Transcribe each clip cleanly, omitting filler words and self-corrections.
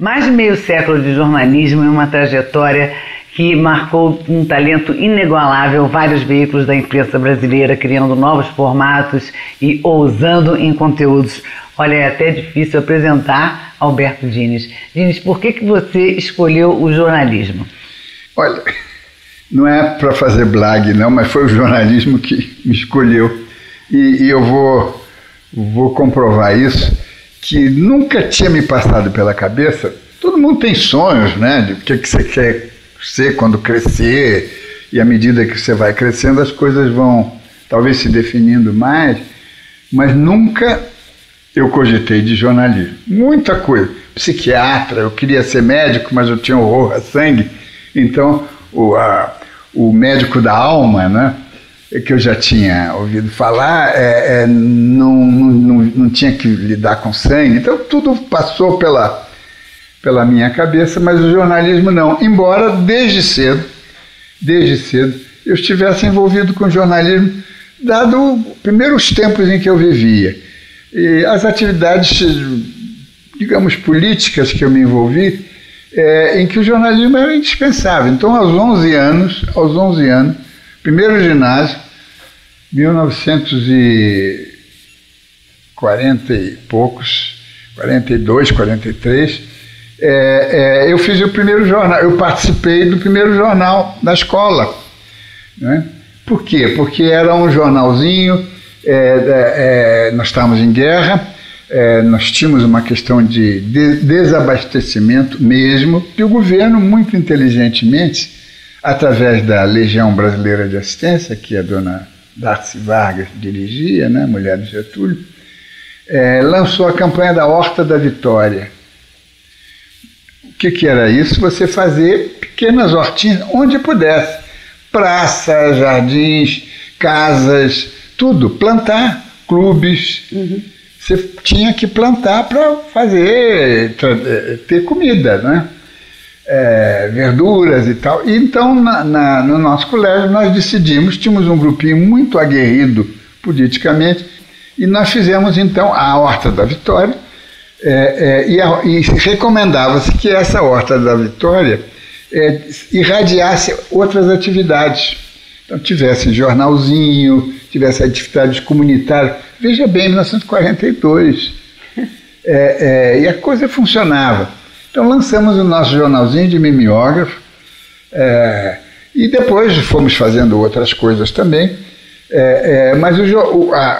Mais de meio século de jornalismo e uma trajetória que marcou um talento inigualável, vários veículos da imprensa brasileira criando novos formatos e ousando em conteúdos. Olha, é até difícil apresentar Alberto Dines. Dines, por que você escolheu o jornalismo? Olha, não é para fazer blague não, mas foi o jornalismo que me escolheu. E eu vou comprovar isso, que nunca tinha me passado pela cabeça. Todo mundo tem sonhos, né, de o que você quer ser quando crescer, e à medida que você vai crescendo as coisas vão talvez se definindo mais, mas nunca eu cogitei de jornalismo. Muita coisa. Psiquiatra, eu queria ser médico, mas eu tinha horror a sangue, então o médico da alma, né, que eu já tinha ouvido falar, não tinha que lidar com sangue, então tudo passou pela minha cabeça, mas o jornalismo não, embora desde cedo eu estivesse envolvido com jornalismo, dado primeiros tempos em que eu vivia. E as atividades, digamos, políticas que eu me envolvi, em que o jornalismo era indispensável. Então, aos 11 anos, primeiro ginásio, 1940 e poucos, 42, 43, eu fiz o primeiro jornal, eu participei do primeiro jornal da escola, né? Por quê? Porque era um jornalzinho, nós estávamos em guerra, nós tínhamos uma questão de desabastecimento mesmo, e o governo, muito inteligentemente, através da Legião Brasileira de Assistência, que a dona Darcy Vargas dirigia, né, mulher do Getúlio, lançou a campanha da Horta da Vitória. O que era isso? Você fazer pequenas hortinhas onde pudesse. Praças, jardins, casas, tudo. Plantar, clubes. Uhum. Você tinha que plantar para ter comida, né? Verduras e tal. E então, no nosso colégio, nós decidimos, tínhamos um grupinho muito aguerrido politicamente, e nós fizemos então a Horta da Vitória, e recomendava-se que essa Horta da Vitória irradiasse outras atividades. Então, tivesse jornalzinho, tivesse atividades comunitárias. Veja bem, 1942. E a coisa funcionava. Então, lançamos o nosso jornalzinho de mimeógrafo, e depois fomos fazendo outras coisas também. Mas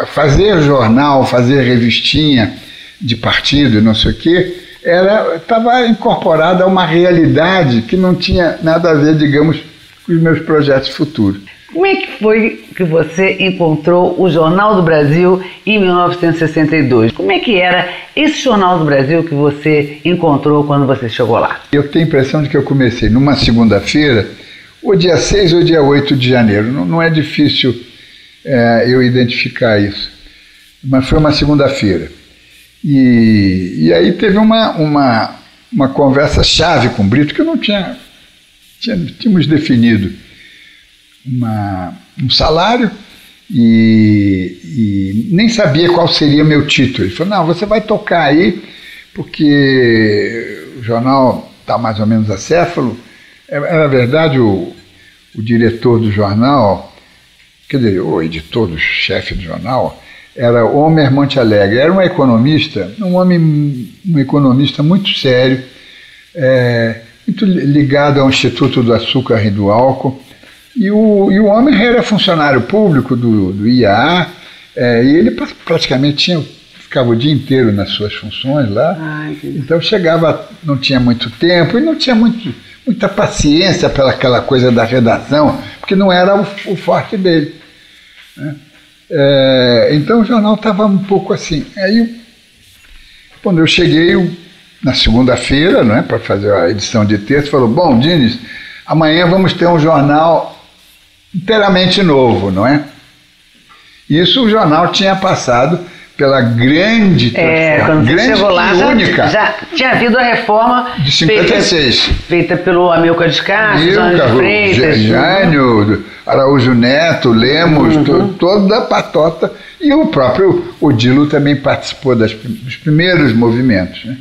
fazer jornal, fazer revistinha de partido e não sei o quê, estava incorporada a uma realidade que não tinha nada a ver, digamos, com os meus projetos futuros. Como é que foi que você encontrou o Jornal do Brasil em 1962? Como é que era esse Jornal do Brasil que você encontrou quando você chegou lá? Eu tenho a impressão de que eu comecei numa segunda-feira, ou dia 6 ou dia 8 de janeiro. Não é difícil eu identificar isso. Mas foi uma segunda-feira. E aí teve uma conversa chave com o Brito, que eu não tínhamos definido um salário e nem sabia qual seria meu título. Ele falou, não, você vai tocar aí, porque o jornal está mais ou menos acéfalo. Era verdade, o diretor do jornal, quer dizer, o editor, o chefe do jornal, era Homer Montealegre. Era um economista, um economista muito sério, muito ligado ao Instituto do Açúcar e do Álcool. E o Homer era funcionário público do IAA, e ele praticamente ficava o dia inteiro nas suas funções lá. Então chegava, não tinha muito tempo e não tinha muita paciência pela aquela coisa da redação, porque não era o forte dele, né? Então o jornal estava um pouco assim. Aí, quando eu cheguei na segunda-feira, né, para fazer a edição de terça, falou, bom, Dines, amanhã vamos ter um jornal inteiramente novo, não é? Isso o jornal tinha passado pela grande transformação, quando você chegou lá, já tinha havido a reforma de 56. Feita pelo Amilcar de Castro, Jânio de Freitas, Jânio, Araújo Neto, Lemos, toda a patota, e o próprio Odilo também participou dos primeiros movimentos, né?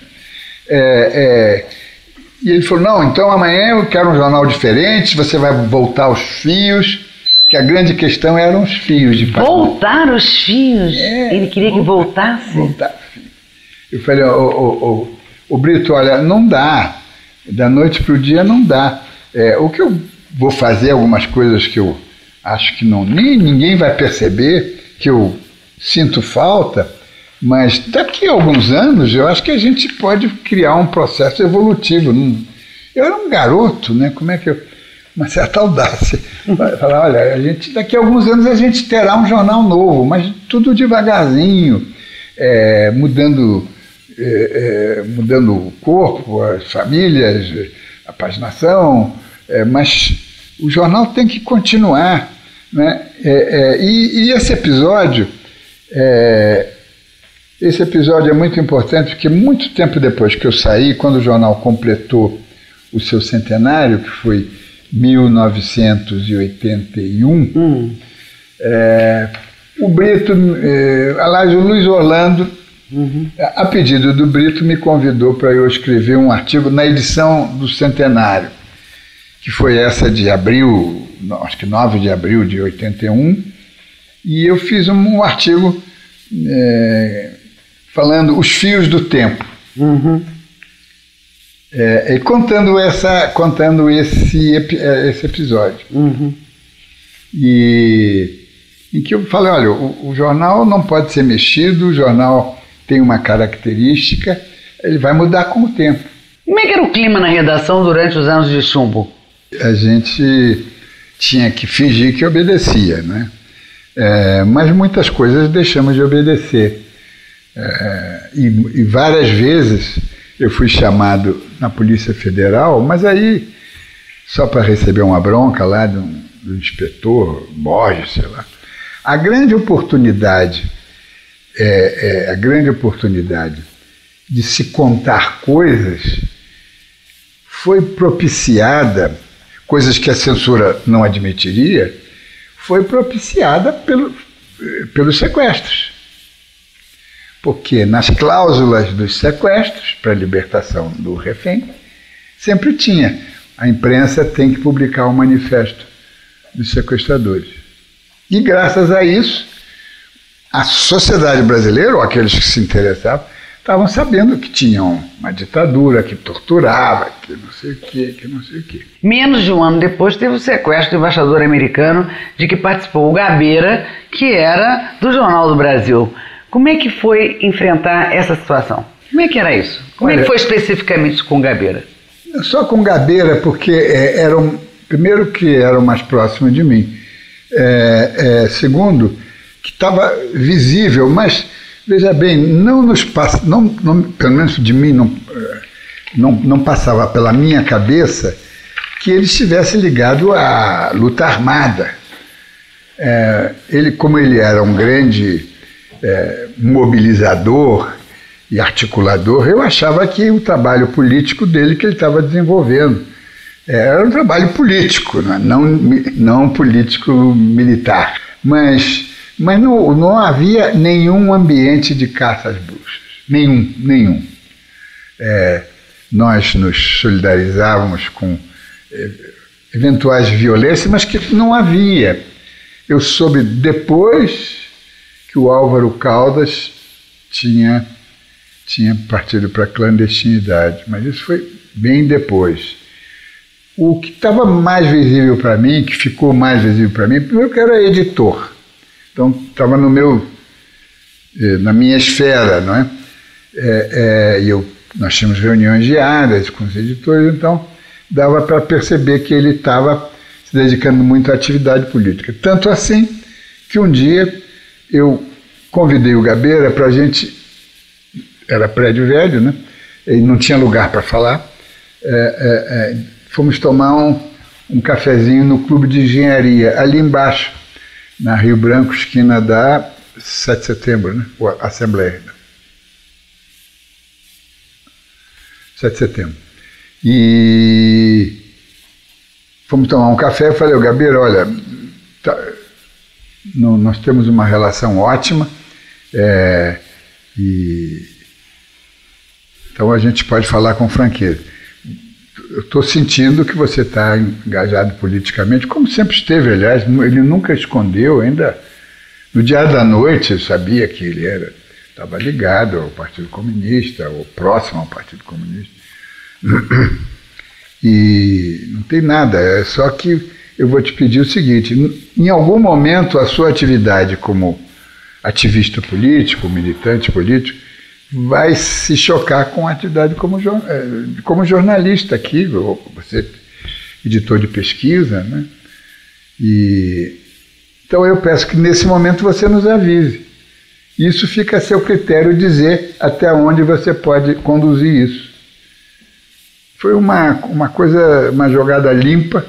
E ele falou, não, então amanhã eu quero um jornal diferente, você vai voltar aos fios, porque a grande questão eram os fios de pagamento. Voltar os fios? Ele queria que voltasse? Voltar os fios. Eu falei, ô Brito, olha, não dá, da noite para o dia não dá. O que eu vou fazer, algumas coisas que eu acho que ninguém vai perceber, que eu sinto falta, mas daqui a alguns anos eu acho que a gente pode criar um processo evolutivo. Eu era um garoto, né? Como é que eu... Uma certa audácia. Falar, olha, daqui a alguns anos a gente terá um jornal novo, mas tudo devagarzinho, mudando o corpo, as famílias, a paginação, mas o jornal tem que continuar, né? E esse episódio é muito importante, porque muito tempo depois que eu saí, quando o jornal completou o seu centenário, que foi 1981, o Brito, aliás, o Luiz Orlando, a pedido do Brito, me convidou para eu escrever um artigo na edição do centenário, que foi essa de abril, acho que 9 de abril de 81, e eu fiz um artigo falando os fios do tempo, e contando esse episódio, e em que eu falei, olha, o jornal não pode ser mexido, o jornal tem uma característica, ele vai mudar com o tempo. Como é que era o clima na redação durante os anos de chumbo? A gente tinha que fingir que obedecia, né? Mas muitas coisas deixamos de obedecer. E várias vezes eu fui chamado na Polícia Federal, mas aí só para receber uma bronca lá do inspetor Borges, sei lá. A grande oportunidade de se contar coisas foi propiciada, coisas que a censura não admitiria, foi propiciada pelos sequestros. Porque nas cláusulas dos sequestros, para a libertação do refém, sempre tinha, a imprensa tem que publicar o manifesto dos sequestradores. E graças a isso, a sociedade brasileira, ou aqueles que se interessavam, estavam sabendo que tinham uma ditadura, que torturava, que não sei o quê, que não sei o quê. Menos de um ano depois teve o sequestro do embaixador americano de que participou o Gabeira, que era do Jornal do Brasil. Como é que foi enfrentar essa situação? Como é que era isso? Como é que foi especificamente com o Gabeira? Só com o Gabeira, porque primeiro que eram mais próximos de mim, segundo, que estava visível, mas veja bem, pelo menos de mim não passava pela minha cabeça que ele estivesse ligado à luta armada. Como ele era um grande mobilizador e articulador, eu achava que o trabalho político dele que ele estava desenvolvendo era um trabalho político, não político militar, mas não havia nenhum ambiente de caça às bruxas, nenhum. Nós nos solidarizávamos com eventuais violências, mas que não havia. Eu soube depois que o Álvaro Caldas tinha partido para a clandestinidade, mas isso foi bem depois. O que estava mais visível para mim, que ficou mais visível para mim, primeiro que era editor. Então, estava na minha esfera, não é? Nós tínhamos reuniões diárias com os editores, então dava para perceber que ele estava se dedicando muito à atividade política. Tanto assim que um dia eu convidei o Gabeira para a gente, era prédio velho, né? E não tinha lugar para falar, fomos tomar um cafezinho no Clube de Engenharia, ali embaixo, na Rio Branco, esquina da 7 de setembro, né? A Assembleia. 7 de setembro. E fomos tomar um café, eu falei, Gabeira, olha, nós temos uma relação ótima, então a gente pode falar com franqueza. Eu estou sentindo que você está engajado politicamente, como sempre esteve, aliás, ele nunca escondeu, ainda no Diário da Noite eu sabia que ele estava ligado ao Partido Comunista, ou próximo ao Partido Comunista. E não tem nada, é só que eu vou te pedir o seguinte, em algum momento a sua atividade como ativista político, militante político, vai se chocar com a atividade como jornalista aqui, você editor de pesquisa, né? Então eu peço que nesse momento você nos avise. Isso fica a seu critério dizer até onde você pode conduzir isso. Foi uma coisa, uma jogada limpa,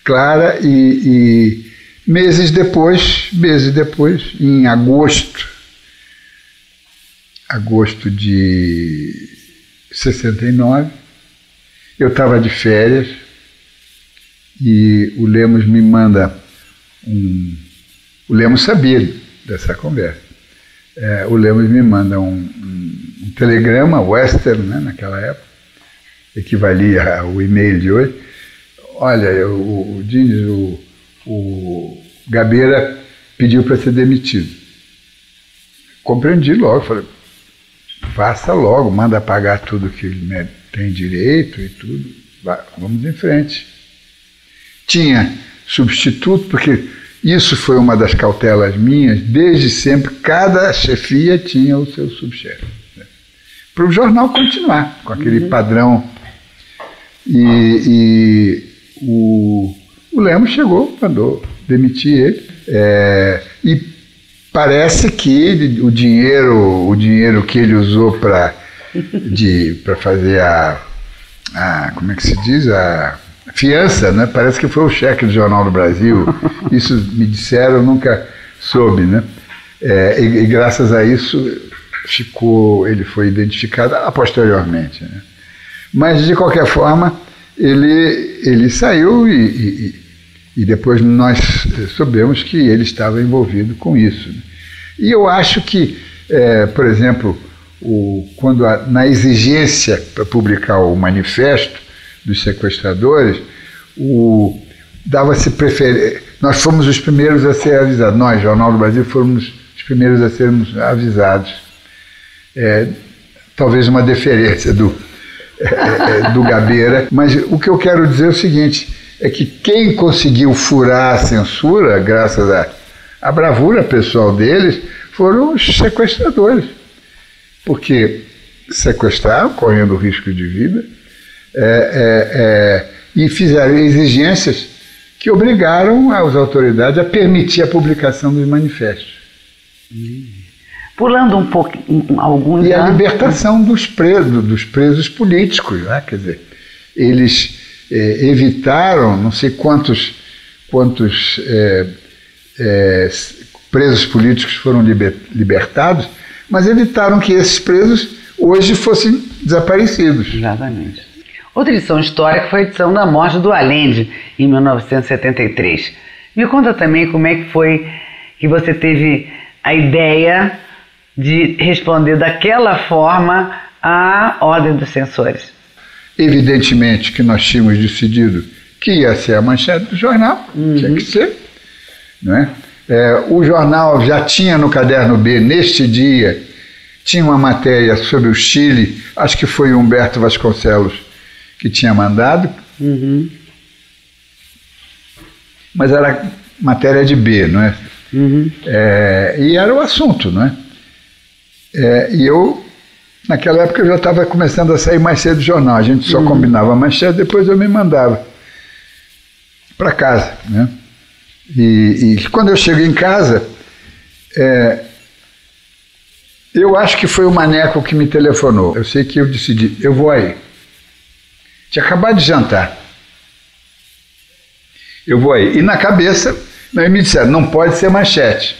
clara, e meses depois, em agosto de 69, eu estava de férias e o Lemos me manda o Lemos sabia dessa conversa. O Lemos me manda um telegrama western, né, naquela época, equivalia ao e-mail de hoje. Olha, o Diniz, o Gabeira pediu para ser demitido. Compreendi logo, falei, faça logo, manda pagar tudo que ele tem direito e tudo, vamos em frente. Tinha substituto, porque isso foi uma das cautelas minhas, desde sempre, cada chefia tinha o seu subchefe, né? Para o jornal continuar com aquele padrão. E o Lemos chegou, mandou demitir ele, e parece que o dinheiro que ele usou para fazer como é que se diz, a fiança, né? Parece que foi o cheque do Jornal do Brasil. Isso me disseram, nunca soube, né? E graças a isso ele foi identificado a posteriormente, né? Mas de qualquer forma ele saiu e depois nós soubemos que ele estava envolvido com isso, né? E eu acho que, por exemplo, quando na exigência para publicar o manifesto dos sequestradores, dava-se preferência. Nós fomos os primeiros a ser avisados. Nós, Jornal do Brasil, fomos os primeiros a sermos avisados. Talvez uma deferência do Gabeira, mas o que eu quero dizer é o seguinte, é que quem conseguiu furar a censura, graças à bravura pessoal deles, foram os sequestradores, porque sequestraram, correndo risco de vida, e fizeram exigências que obrigaram as autoridades a permitir a publicação dos manifestos. Pulando um pouco, alguns e a libertação dos presos políticos, né? Quer dizer, eles evitaram, não sei quantos presos políticos foram libertados, mas evitaram que esses presos hoje fossem desaparecidos. Exatamente. Outra edição histórica foi a edição da morte do Allende, em 1973. Me conta também como é que foi que você teve a ideia de responder daquela forma à ordem dos censores. Evidentemente que nós tínhamos decidido que ia ser a manchete do jornal, tinha que ser, não é? O jornal já tinha no caderno B, neste dia, tinha uma matéria sobre o Chile, acho que foi o Humberto Vasconcelos que tinha mandado, mas era matéria de B, não é? E era o assunto, não é? E eu, naquela época, eu já estava começando a sair mais cedo do jornal, a gente só combinava a manchete, depois eu me mandava para casa, né? E quando eu cheguei em casa, eu acho que foi o Maneco que me telefonou. Eu sei que eu decidi, eu vou aí. Tinha acabado de jantar. Eu vou aí. E na cabeça, me disseram, não pode ser manchete.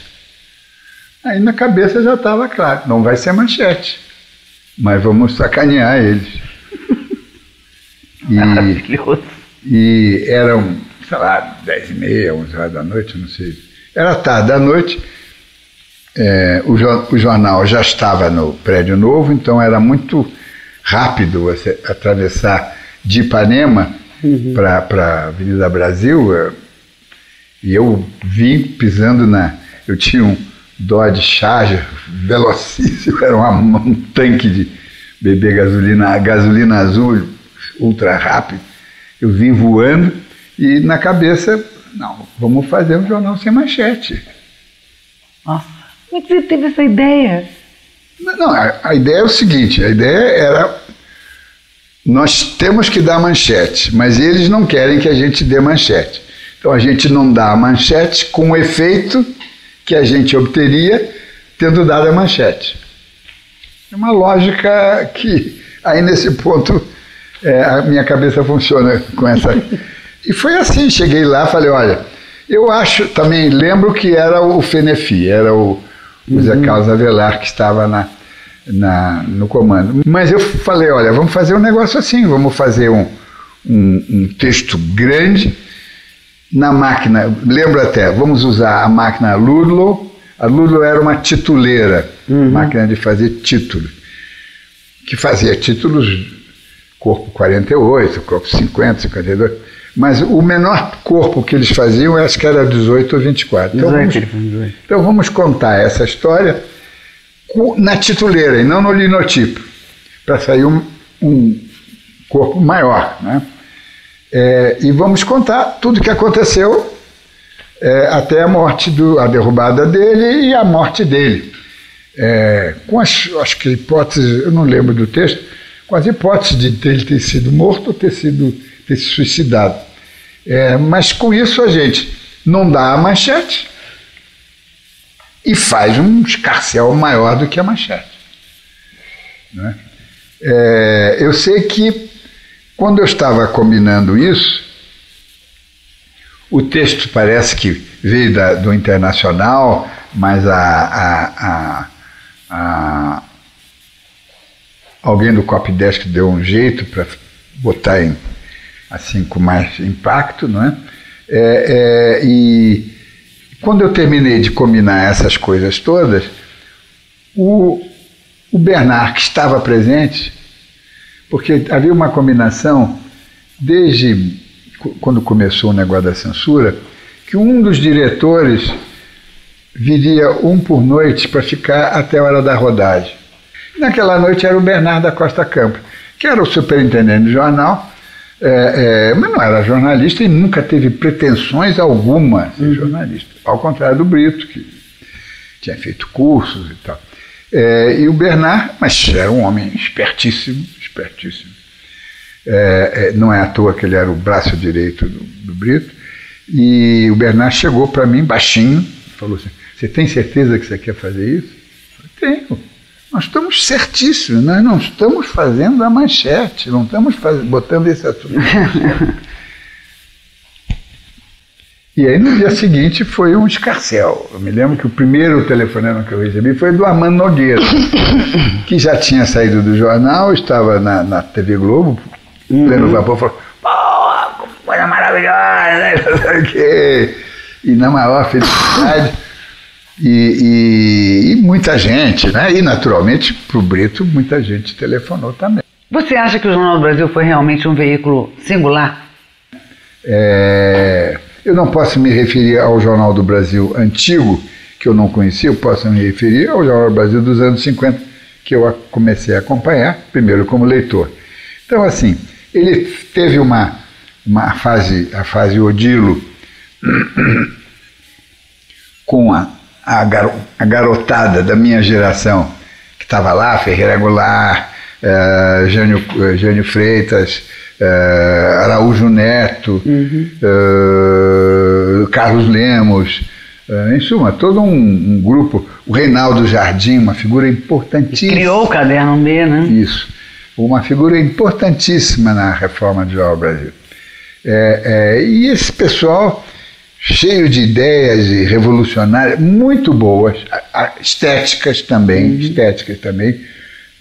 Aí na cabeça já estava claro, não vai ser manchete. Mas vamos sacanear eles. Maravilhoso. E eram, sei lá, 10h30, 11h da noite, não sei. Era tarde da noite. O jornal já estava no prédio novo, então era muito rápido você atravessar de Ipanema para a Avenida Brasil, e eu vim pisando eu tinha um Dodge Charger velocíssimo, era um tanque de beber gasolina azul, ultra rápido. Eu vim voando e na cabeça, não, vamos fazer um jornal sem manchete. Nossa, como é que você teve essa ideia? Não, a ideia é o seguinte, a ideia era, nós temos que dar manchete, mas eles não querem que a gente dê manchete. Então a gente não dá a manchete com o efeito que a gente obteria tendo dado a manchete. É uma lógica que, aí nesse ponto, a minha cabeça funciona com essa... E foi assim, cheguei lá, falei, olha, eu acho, também lembro que era o Fenefi, era o José Carlos Avelar que estava no comando. Mas eu falei, olha, vamos fazer um negócio assim, vamos fazer um texto grande na máquina, lembro até, vamos usar a máquina Ludlow. A Ludlow era uma tituleira, máquina de fazer títulos, que fazia títulos corpo 48, corpo 50, 52, mas o menor corpo que eles faziam, eu acho que era 18 ou 24. Então vamos contar essa história na tituleira e não no linotipo, para sair um corpo maior, né? E vamos contar tudo o que aconteceu até a derrubada dele e a morte dele. Com acho que hipóteses, eu não lembro do texto, com as hipóteses de ele ter sido morto ou ter se suicidado. Mas com isso a gente não dá a manchete e faz um escarcéu maior do que a manchete, né? Eu sei que quando eu estava combinando isso, o texto parece que veio do Internacional, mas alguém do Copydesk deu um jeito para botar assim com mais impacto, não é? E quando eu terminei de combinar essas coisas todas, o Bernard, que estava presente, porque havia uma combinação, desde quando começou o negócio da censura, que um dos diretores viria um por noite para ficar até a hora da rodagem. Naquela noite era o Bernard da Costa Campos, que era o superintendente do jornal, mas não era jornalista e nunca teve pretensões alguma de ser jornalista, ao contrário do Brito, que tinha feito cursos e tal. E o Bernard, mas era um homem espertíssimo. Não é à toa que ele era o braço direito do Brito. E o Bernard chegou para mim, baixinho, falou assim, você tem certeza que você quer fazer isso? Eu falei, tenho. Nós estamos certíssimos, nós não estamos fazendo a manchete, não estamos botando esse assunto na manchete. E aí no dia seguinte foi um escarcéu. Eu me lembro que o primeiro telefonema que eu recebi foi do Armando Nogueira, que já tinha saído do jornal, estava na TV Globo, pleno vapor, falou, pô, coisa maravilhosa, não sei o quê. E na maior felicidade. E muita gente, né? E naturalmente para o Brito muita gente telefonou também. Você acha que o Jornal do Brasil foi realmente um veículo singular? Eu não posso me referir ao Jornal do Brasil antigo, que eu não conhecia, eu posso me referir ao Jornal do Brasil dos anos 50, que eu comecei a acompanhar, primeiro como leitor. Então, assim, ele teve a fase Odilo, com a garotada da minha geração, que estava lá, Ferreira Goulart, Jânio Freitas, Araújo Neto, Carlos Lemos, em suma, todo um grupo. O Reinaldo Jardim, uma figura importantíssima. Criou o Caderno B, né? Isso, uma figura importantíssima na reforma do Jornal do Brasil. E esse pessoal, cheio de ideias e revolucionárias, muito boas, estéticas também.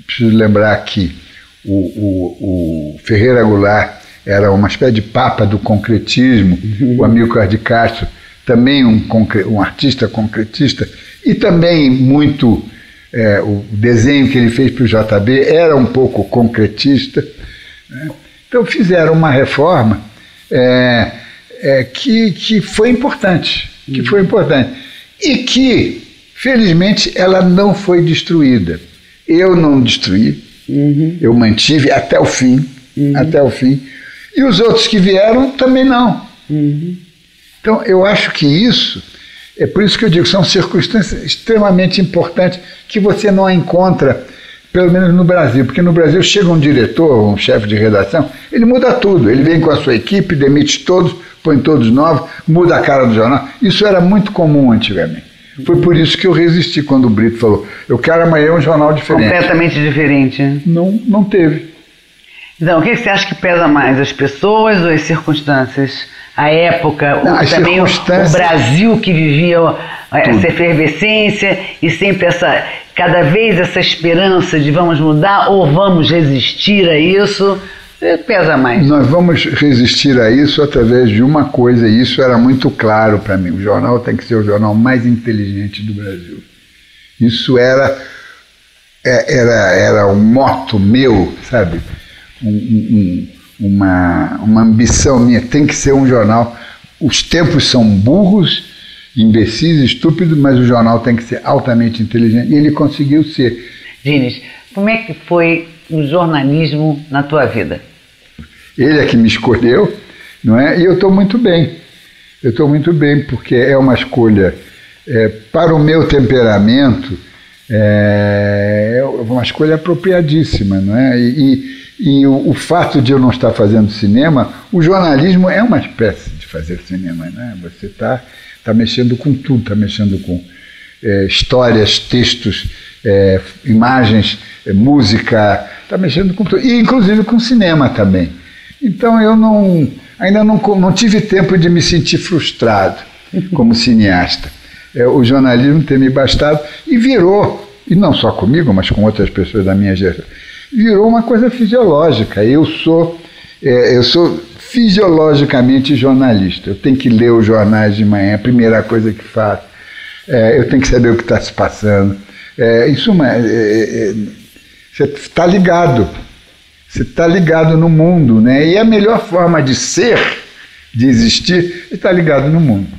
Preciso lembrar que o Ferreira Goulart era uma espécie de papa do concretismo, o Amílcar de Castro também um artista concretista e também muito o desenho que ele fez para o JB era um pouco concretista, né? Então fizeram uma reforma que foi importante, e que, felizmente, ela não foi destruída. Eu não destruí, eu mantive até o fim, e os outros que vieram também não. Então, eu acho que isso, é por isso que eu digo, são circunstâncias extremamente importantes que você não encontra, pelo menos no Brasil, porque no Brasil chega um diretor, um chefe de redação, ele muda tudo, ele vem com a sua equipe, demite todos, põe todos novos, muda a cara do jornal. Isso era muito comum antigamente. Foi por isso que eu resisti quando o Brito falou, eu quero amanhã um jornal diferente. Completamente diferente. Não teve. Então, o que você acha que pesa mais, as pessoas ou as circunstâncias? A época, também o Brasil que vivia essa efervescência e sempre cada vez essa esperança de vamos mudar ou vamos resistir a isso, pesa mais. Nós vamos resistir a isso através de uma coisa, e isso era muito claro para mim, o jornal tem que ser o jornal mais inteligente do Brasil. Isso era um moto meu, sabe? Uma ambição minha, tem que ser um jornal. Os tempos são burros, imbecis, estúpidos, mas o jornal tem que ser altamente inteligente, e ele conseguiu ser. Diniz, como é que foi o jornalismo na tua vida? Ele é que me escolheu, não é? E eu estou muito bem. Eu estou muito bem, porque é uma escolha para o meu temperamento, é uma escolha apropriadíssima, não é? E o fato de eu não estar fazendo cinema, o jornalismo é uma espécie de fazer cinema, né? Você está mexendo com tudo, está mexendo com histórias, textos, imagens, música, está mexendo com tudo, e inclusive com cinema também. Então eu ainda não tive tempo de me sentir frustrado como cineasta. O jornalismo tem me bastado e virou, e não só comigo, mas com outras pessoas da minha geração, virou uma coisa fisiológica. Eu sou fisiologicamente jornalista. Eu tenho que ler os jornais de manhã, a primeira coisa que faço. Eu tenho que saber o que está se passando. Em suma, você está ligado. Você está ligado no mundo, né? E a melhor forma de ser, de existir, é estar ligado no mundo.